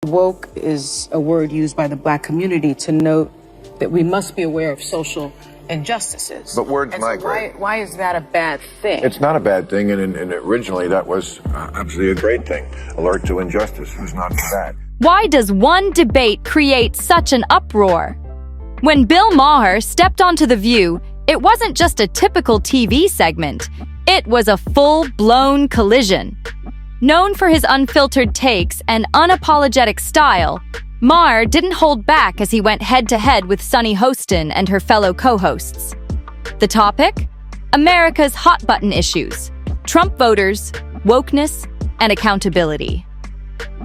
Woke is a word used by the Black community to note that we must be aware of social injustices. But words and migrate. So why is that a bad thing? It's not a bad thing, and originally that was absolutely a great thing. Alert to injustice. Who's not for that? Why does one debate create such an uproar? When Bill Maher stepped onto The View, it wasn't just a typical TV segment. It was a full-blown collision. Known for his unfiltered takes and unapologetic style, Maher didn't hold back as he went head-to-head with Sunny Hostin and her fellow co-hosts. The topic? America's hot-button issues: Trump voters, wokeness, and accountability.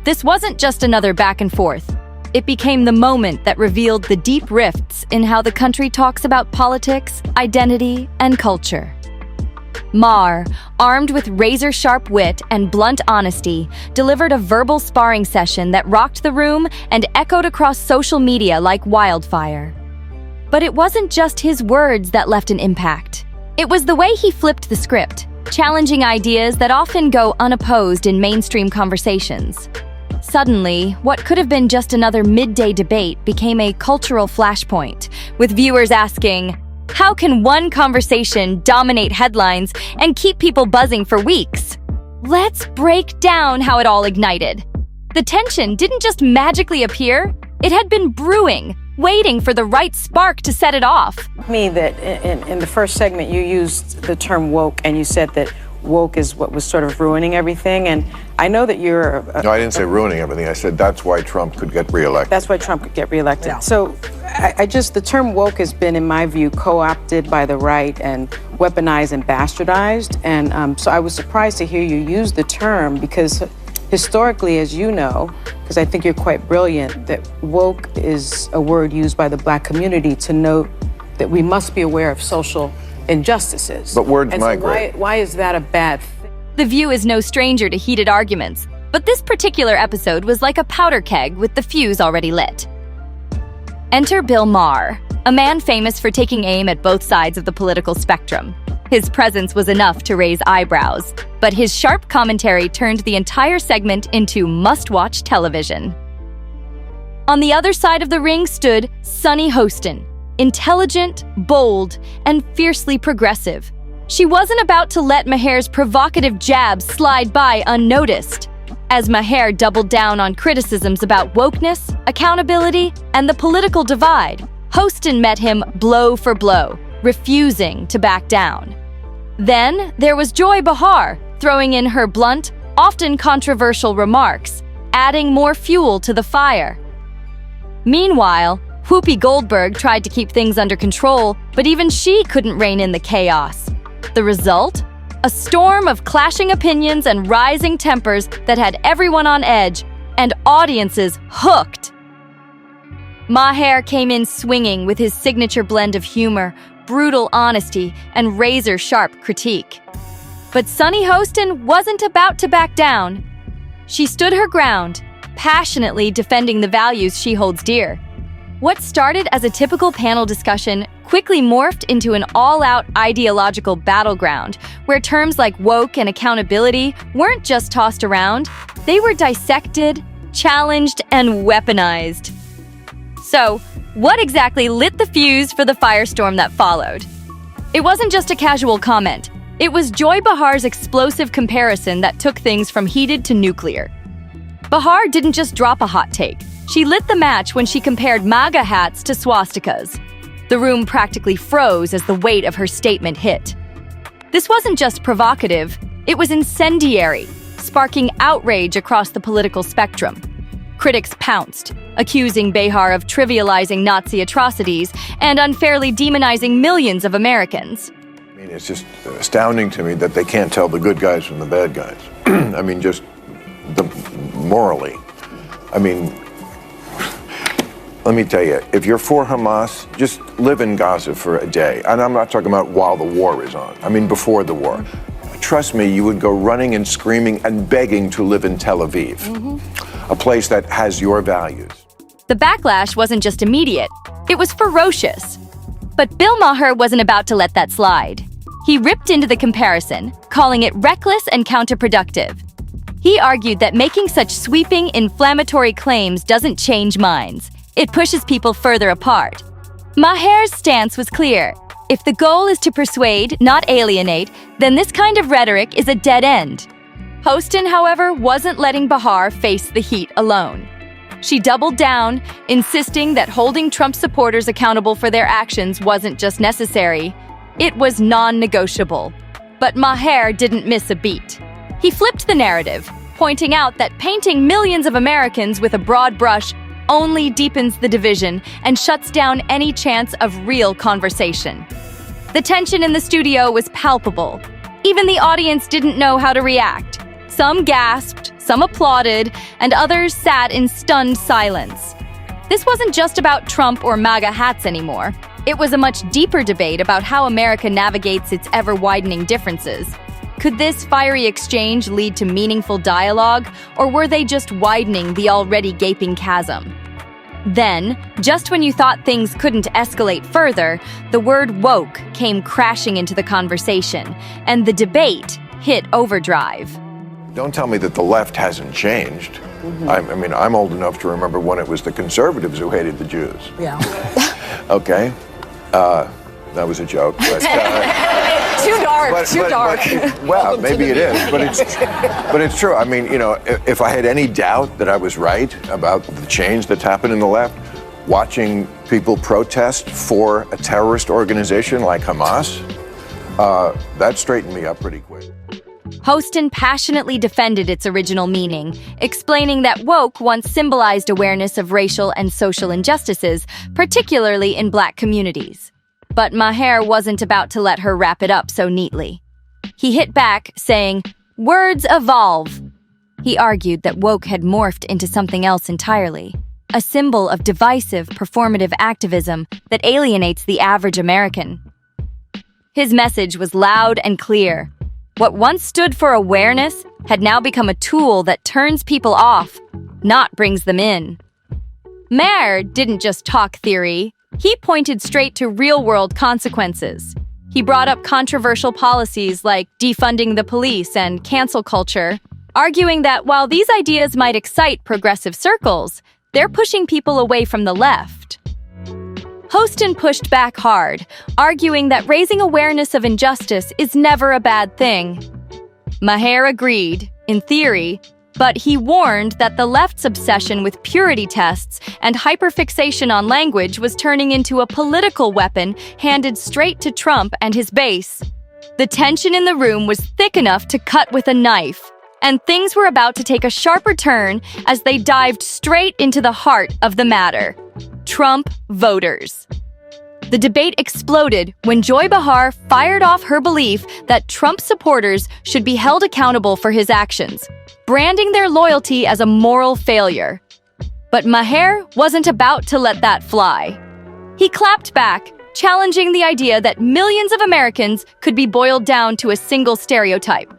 This wasn't just another back and forth. It became the moment that revealed the deep rifts in how the country talks about politics, identity, and culture. Maher, armed with razor-sharp wit and blunt honesty, delivered a verbal sparring session that rocked the room and echoed across social media like wildfire. But it wasn't just his words that left an impact. It was the way he flipped the script, challenging ideas that often go unopposed in mainstream conversations. Suddenly, what could have been just another midday debate became a cultural flashpoint, with viewers asking, how can one conversation dominate headlines and keep people buzzing for weeks? Let's break down how it all ignited. The tension didn't just magically appear, it had been brewing, waiting for the right spark to set it off. Me that in the first segment you used the term woke, and you said that woke is what was sort of ruining everything, and I know that you're... No, I didn't say ruining everything. I said that's why Trump could get reelected. That's why Trump could get reelected. Yeah. So the term woke has been, in my view, co-opted by the right and weaponized and bastardized, and so I was surprised to hear you use the term, because historically, as you know, because I think you're quite brilliant, that woke is a word used by the Black community to note that we must be aware of social injustices. But words and migrate. So why is that a bad thing? The View is no stranger to heated arguments, but this particular episode was like a powder keg with the fuse already lit. Enter Bill Maher, a man famous for taking aim at both sides of the political spectrum. His presence was enough to raise eyebrows, but his sharp commentary turned the entire segment into must-watch television. On the other side of the ring stood Sunny Hostin, intelligent, bold, and fiercely progressive. She wasn't about to let Maher's provocative jabs slide by unnoticed. As Maher doubled down on criticisms about wokeness, accountability, and the political divide, Hostin met him blow for blow, refusing to back down. Then there was Joy Behar, throwing in her blunt, often controversial remarks, adding more fuel to the fire. Meanwhile, Whoopi Goldberg tried to keep things under control, but even she couldn't rein in the chaos. The result? A storm of clashing opinions and rising tempers that had everyone on edge and audiences hooked. Maher came in swinging with his signature blend of humor, brutal honesty, and razor-sharp critique. But Sunny Hostin wasn't about to back down. She stood her ground, passionately defending the values she holds dear. What started as a typical panel discussion quickly morphed into an all-out ideological battleground, where terms like woke and accountability weren't just tossed around, they were dissected, challenged, and weaponized. So, what exactly lit the fuse for the firestorm that followed? It wasn't just a casual comment. It was Joy Behar's explosive comparison that took things from heated to nuclear. Behar didn't just drop a hot take. She lit the match when she compared MAGA hats to swastikas. The room practically froze as the weight of her statement hit. This wasn't just provocative, it was incendiary, sparking outrage across the political spectrum. Critics pounced, accusing Behar of trivializing Nazi atrocities and unfairly demonizing millions of Americans. I mean, it's just astounding to me that they can't tell the good guys from the bad guys. I mean, just morally. I mean, let me tell you, if you're for Hamas, just live in Gaza for a day. And I'm not talking about while the war is on. I mean, before the war. Trust me, you would go running and screaming and begging to live in Tel Aviv, a place that has your values. The backlash wasn't just immediate, it was ferocious. But Bill Maher wasn't about to let that slide. He ripped into the comparison, calling it reckless and counterproductive. He argued that making such sweeping, inflammatory claims doesn't change minds. It pushes people further apart. Maher's stance was clear. If the goal is to persuade, not alienate, then this kind of rhetoric is a dead end. Hostin, however, wasn't letting Maher face the heat alone. She doubled down, insisting that holding Trump supporters accountable for their actions wasn't just necessary, it was non-negotiable. But Maher didn't miss a beat. He flipped the narrative, pointing out that painting millions of Americans with a broad brush only deepens the division and shuts down any chance of real conversation. The tension in the studio was palpable. Even the audience didn't know how to react. Some gasped, some applauded, and others sat in stunned silence. This wasn't just about Trump or MAGA hats anymore. It was a much deeper debate about how America navigates its ever-widening differences. Could this fiery exchange lead to meaningful dialogue, or were they just widening the already gaping chasm? Then, just when you thought things couldn't escalate further, the word woke came crashing into the conversation, and the debate hit overdrive. Don't tell me that the left hasn't changed. I mean, I'm old enough to remember when it was the conservatives who hated the Jews. Yeah. Okay? That was a joke, but... Too dark. Well, maybe it is, but it's true. I mean, you know, if I had any doubt that I was right about the change that's happened in the left, watching people protest for a terrorist organization like Hamas, that straightened me up pretty quick. Hostin passionately defended its original meaning, explaining that woke once symbolized awareness of racial and social injustices, particularly in Black communities. But Maher wasn't about to let her wrap it up so neatly. He hit back, saying, "Words evolve." He argued that woke had morphed into something else entirely, a symbol of divisive, performative activism that alienates the average American. His message was loud and clear. What once stood for awareness had now become a tool that turns people off, not brings them in. Maher didn't just talk theory. He pointed straight to real-world consequences. He brought up controversial policies like defunding the police and cancel culture, arguing that while these ideas might excite progressive circles, they're pushing people away from the left. Hostin pushed back hard, arguing that raising awareness of injustice is never a bad thing. Maher agreed, in theory, but he warned that the left's obsession with purity tests and hyperfixation on language was turning into a political weapon handed straight to Trump and his base. The tension in the room was thick enough to cut with a knife, and things were about to take a sharper turn as they dived straight into the heart of the matter: Trump voters. The debate exploded when Joy Behar fired off her belief that Trump supporters should be held accountable for his actions, branding their loyalty as a moral failure. But Maher wasn't about to let that fly. He clapped back, challenging the idea that millions of Americans could be boiled down to a single stereotype.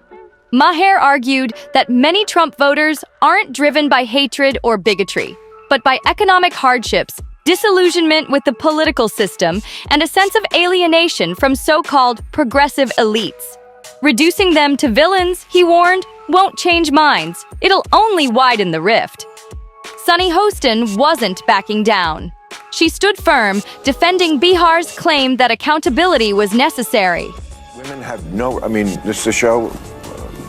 Maher argued that many Trump voters aren't driven by hatred or bigotry, but by economic hardships, disillusionment with the political system, and a sense of alienation from so-called progressive elites. Reducing them to villains, he warned, won't change minds. It'll only widen the rift. Sunny Hostin wasn't backing down. She stood firm, defending Bihar's claim that accountability was necessary. Women have no, I mean, this is a show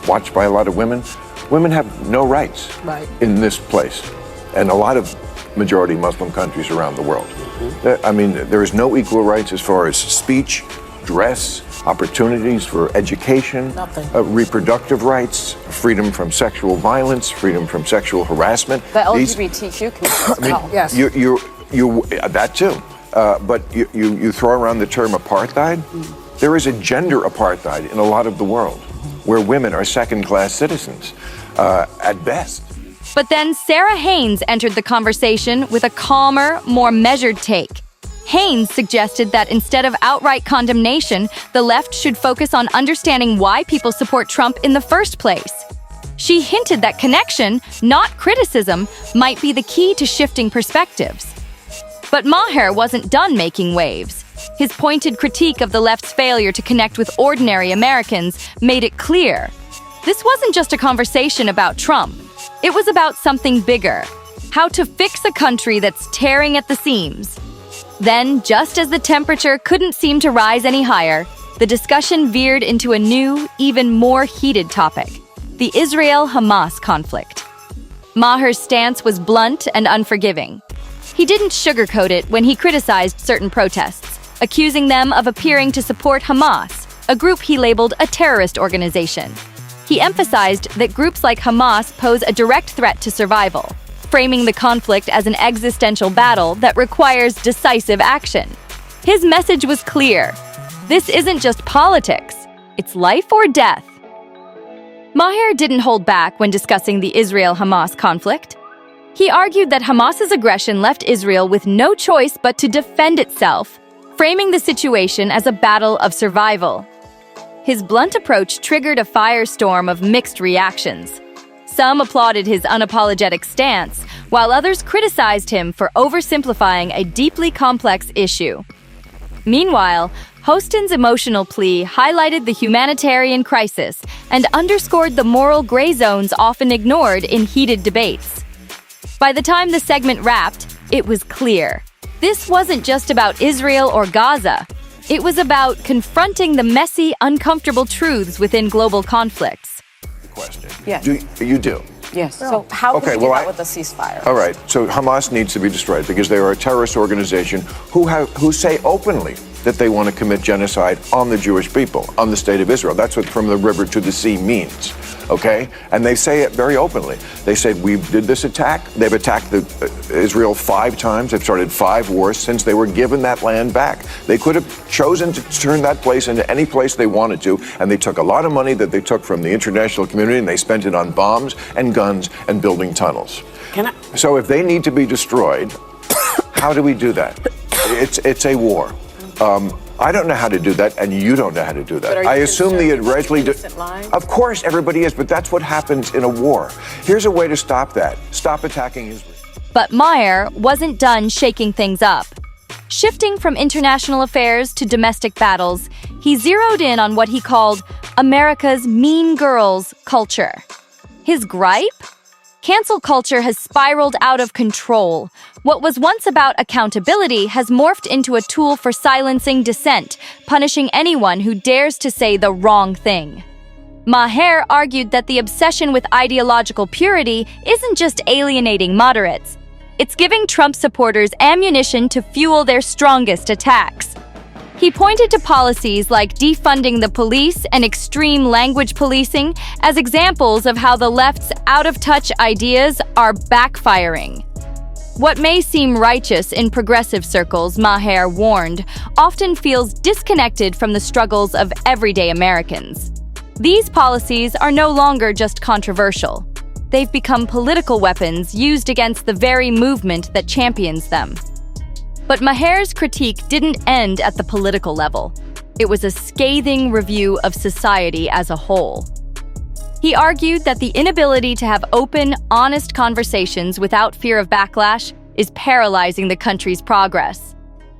watched by a lot of women. Women have no rights in this place, and a lot of majority Muslim countries around the world. I mean, there is no equal rights as far as speech, dress, opportunities for education, reproductive rights, freedom from sexual violence, freedom from sexual harassment. The LGBTQ community. Yes. That too. But you throw around the term apartheid. There is a gender apartheid in a lot of the world, where women are second-class citizens at best. But then Sarah Haynes entered the conversation with a calmer, more measured take. Haynes suggested that instead of outright condemnation, the left should focus on understanding why people support Trump in the first place. She hinted that connection, not criticism, might be the key to shifting perspectives. But Maher wasn't done making waves. His pointed critique of the left's failure to connect with ordinary Americans made it clear. This wasn't just a conversation about Trump. It was about something bigger: how to fix a country that's tearing at the seams. Then, just as the temperature couldn't seem to rise any higher, the discussion veered into a new, even more heated topic: the Israel-Hamas conflict. Maher's stance was blunt and unforgiving. He didn't sugarcoat it when he criticized certain protests, accusing them of appearing to support Hamas, a group he labeled a terrorist organization. He emphasized that groups like Hamas pose a direct threat to survival, framing the conflict as an existential battle that requires decisive action. His message was clear: this isn't just politics, it's life or death. Maher didn't hold back when discussing the Israel-Hamas conflict. He argued that Hamas's aggression left Israel with no choice but to defend itself, framing the situation as a battle of survival. His blunt approach triggered a firestorm of mixed reactions. Some applauded his unapologetic stance, while others criticized him for oversimplifying a deeply complex issue. Meanwhile, Hostin's emotional plea highlighted the humanitarian crisis and underscored the moral gray zones often ignored in heated debates. By the time the segment wrapped, it was clear: this wasn't just about Israel or Gaza. It was about confronting the messy, uncomfortable truths within global conflicts. Question. Yes. You do? Yes. So how can Okay, we do well, that with a ceasefire? All right, so Hamas needs to be destroyed because they are a terrorist organization who say openly that they want to commit genocide on the Jewish people, on the state of Israel. That's what from the river to the sea means, okay? And they say it very openly. They said, we did this attack. They've attacked Israel 5 times. They've started 5 wars since they were given that land back. They could have chosen to turn that place into any place they wanted to, and they took a lot of money that they took from the international community and they spent it on bombs and guns and building tunnels. So if they need to be destroyed, how do we do that? It's a war. I don't know how to do that, and you don't know how to do that. I assume the Israeli... Of course, everybody is, but that's what happens in a war. Here's a way to stop that. Stop attacking Israel. But Maher wasn't done shaking things up. Shifting from international affairs to domestic battles, he zeroed in on what he called America's mean girls culture. His gripe? Cancel culture has spiraled out of control. What was once about accountability has morphed into a tool for silencing dissent, punishing anyone who dares to say the wrong thing. Maher argued that the obsession with ideological purity isn't just alienating moderates. It's giving Trump supporters ammunition to fuel their strongest attacks. He pointed to policies like defunding the police and extreme language policing as examples of how the left's out-of-touch ideas are backfiring. What may seem righteous in progressive circles, Maher warned, often feels disconnected from the struggles of everyday Americans. These policies are no longer just controversial. They've become political weapons used against the very movement that champions them. But Maher's critique didn't end at the political level. It was a scathing review of society as a whole. He argued that the inability to have open, honest conversations without fear of backlash is paralyzing the country's progress.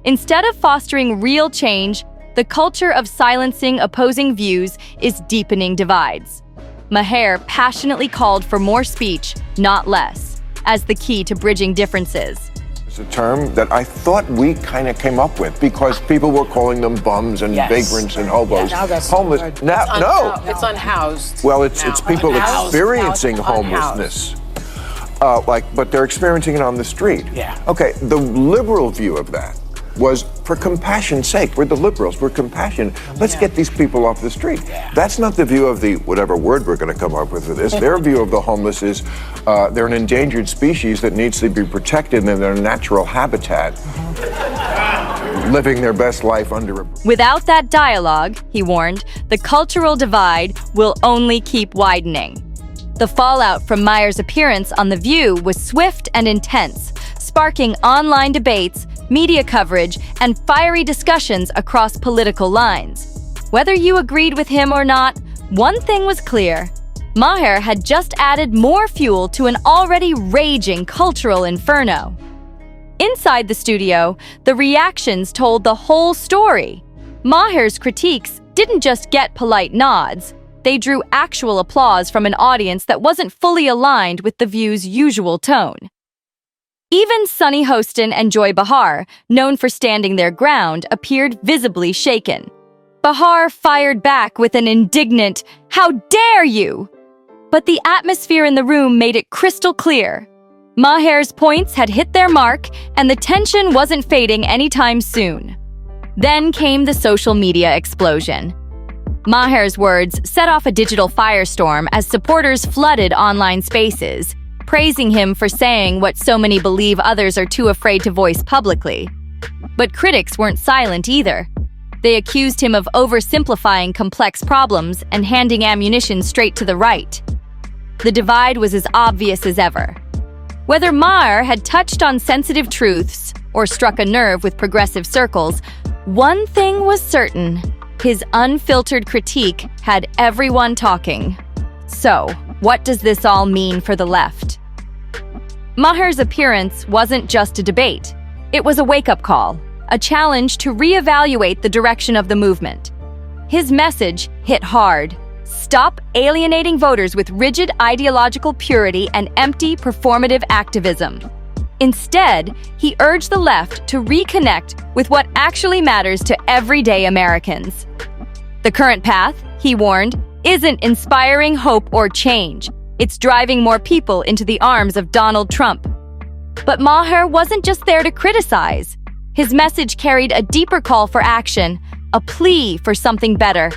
Instead of fostering real change, the culture of silencing opposing views is deepening divides. Maher passionately called for more speech, not less, as the key to bridging differences. It's a term that I thought we kind of came up with because people were calling them bums and vagrants and hobos. Now that's homeless. No. It's unhoused. Well, it's people experiencing homelessness. But they're experiencing it on the street. Yeah. Okay, the liberal view of that was for compassion's sake. We're the liberals, we're compassion. Let's get these people off the street. Yeah. That's not the view of the, whatever word we're gonna come up with for this. Their view of the homeless is they're an endangered species that needs to be protected in their natural habitat, living their best life under a... Without that dialogue, he warned, the cultural divide will only keep widening. The fallout from Maher's appearance on The View was swift and intense, sparking online debates, media coverage, and fiery discussions across political lines. Whether you agreed with him or not, one thing was clear. Maher had just added more fuel to an already raging cultural inferno. Inside the studio, the reactions told the whole story. Maher's critiques didn't just get polite nods. they drew actual applause from an audience that wasn't fully aligned with The View's usual tone. Even Sunny Hostin and Joy Behar, known for standing their ground, appeared visibly shaken. Behar fired back with an indignant, "How dare you!" But the atmosphere in the room made it crystal clear. Maher's points had hit their mark, and the tension wasn't fading anytime soon. Then came the social media explosion. Maher's words set off a digital firestorm as supporters flooded online spaces, praising him for saying what so many believe others are too afraid to voice publicly. But critics weren't silent either. They accused him of oversimplifying complex problems and handing ammunition straight to the right. The divide was as obvious as ever. Whether Maher had touched on sensitive truths or struck a nerve with progressive circles, one thing was certain: his unfiltered critique had everyone talking. So, what does this all mean for the left? Maher's appearance wasn't just a debate. It was a wake-up call, a challenge to reevaluate the direction of the movement. His message hit hard. Stop alienating voters with rigid ideological purity and empty performative activism. Instead, he urged the left to reconnect with what actually matters to everyday Americans. The current path, he warned, isn't inspiring hope or change. It's driving more people into the arms of Donald Trump. But Maher wasn't just there to criticize. His message carried a deeper call for action, a plea for something better.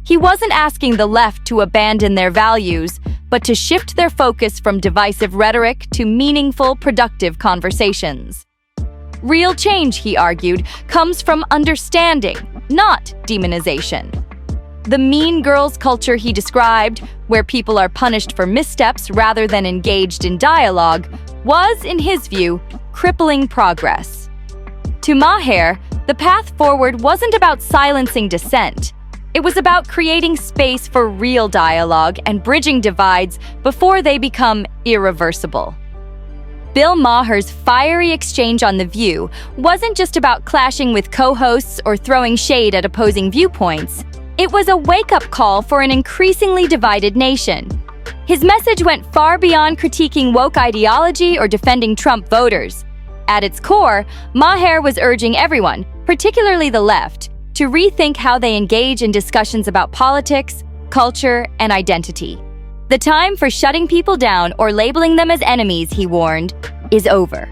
He wasn't asking the left to abandon their values, but to shift their focus from divisive rhetoric to meaningful, productive conversations. Real change, he argued, comes from understanding, not demonization. The mean girls culture he described, where people are punished for missteps rather than engaged in dialogue, was, in his view, crippling progress. To Maher, the path forward wasn't about silencing dissent. It was about creating space for real dialogue and bridging divides before they become irreversible. Bill Maher's fiery exchange on The View wasn't just about clashing with co-hosts or throwing shade at opposing viewpoints. It was a wake-up call for an increasingly divided nation. His message went far beyond critiquing woke ideology or defending Trump voters. At its core, Maher was urging everyone, particularly the left, to rethink how they engage in discussions about politics, culture, and identity. The time for shutting people down or labeling them as enemies, he warned, is over.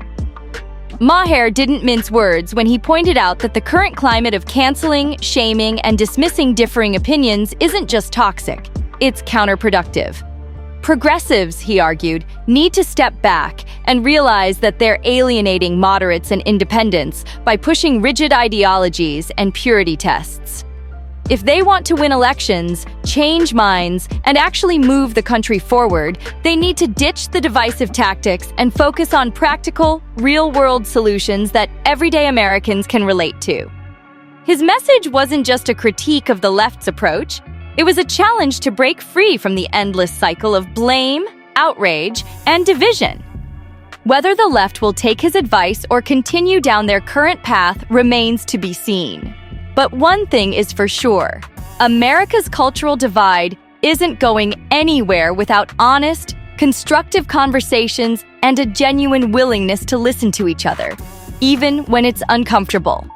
Maher didn't mince words when he pointed out that the current climate of canceling, shaming, and dismissing differing opinions isn't just toxic, it's counterproductive. Progressives, he argued, need to step back and realize that they're alienating moderates and independents by pushing rigid ideologies and purity tests. If they want to win elections, change minds, and actually move the country forward, they need to ditch the divisive tactics and focus on practical, real-world solutions that everyday Americans can relate to. His message wasn't just a critique of the left's approach. It was a challenge to break free from the endless cycle of blame, outrage, and division. Whether the left will take his advice or continue down their current path remains to be seen. But one thing is for sure: America's cultural divide isn't going anywhere without honest, constructive conversations and a genuine willingness to listen to each other, even when it's uncomfortable.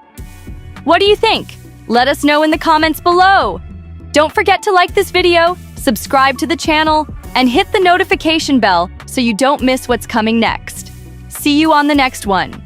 What do you think? Let us know in the comments below. Don't forget to like this video, subscribe to the channel, and hit the notification bell so you don't miss what's coming next. See you on the next one.